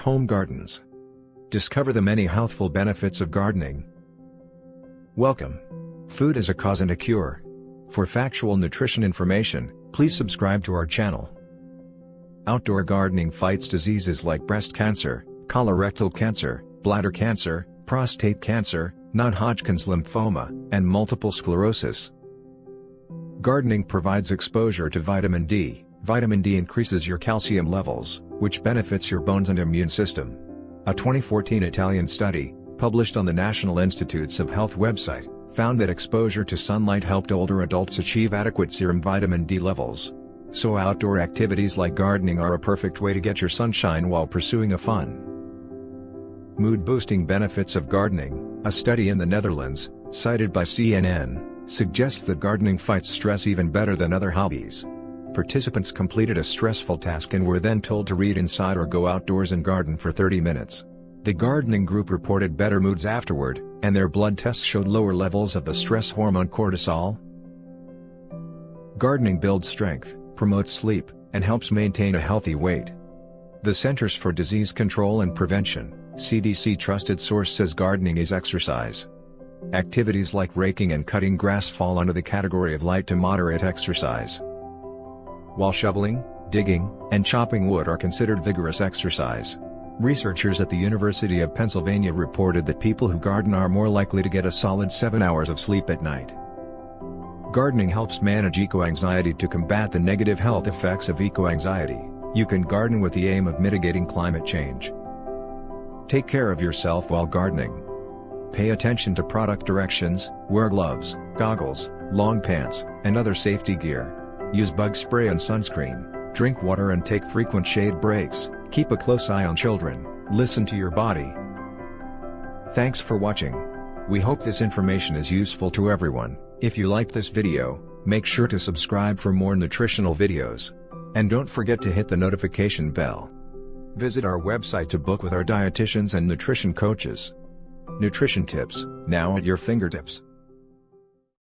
home gardens. Discover the many healthful benefits of gardening. Welcome. Food is a cause and a cure. For factual nutrition information, please subscribe to our channel. Outdoor gardening fights diseases like breast cancer, colorectal cancer, bladder cancer, prostate cancer, non-Hodgkin's lymphoma, and multiple sclerosis. Gardening provides exposure to vitamin D. Vitamin D increases your calcium levels, which benefits your bones and immune system. A 2014 Italian study, published on the National Institutes of Health website, found that exposure to sunlight helped older adults achieve adequate serum vitamin D levels. So outdoor activities like gardening are a perfect way to get your sunshine while pursuing a fun. Mood-boosting benefits of gardening. A study in the Netherlands, cited by CNN, suggests that gardening fights stress even better than other hobbies. Participants completed a stressful task and were then told to read inside or go outdoors and garden for 30 minutes. The gardening group reported better moods afterward, and their blood tests showed lower levels of the stress hormone cortisol. Gardening builds strength, promotes sleep, and helps maintain a healthy weight. The Centers for Disease Control and Prevention, CDC trusted source says gardening is exercise. Activities like raking and cutting grass fall under the category of light to moderate exercise, while shoveling, digging, and chopping wood are considered vigorous exercise. Researchers at the University of Pennsylvania reported that people who garden are more likely to get a solid 7 hours of sleep at night. Gardening helps manage ecoanxiety. To combat the negative health effects of ecoanxiety, you can garden with the aim of mitigating climate change. Take care of yourself while gardening. Pay attention to product directions, wear gloves, goggles, long pants, and other safety gear. Use bug spray and sunscreen, drink water and take frequent shade breaks, keep a close eye on children, listen to your body. Thanks for watching. We hope this information is useful to everyone. If you liked this video, make sure to subscribe for more nutritional videos. And don't forget to hit the notification bell. Visit our website to book with our dietitians and nutrition coaches. Nutrition tips, now at your fingertips.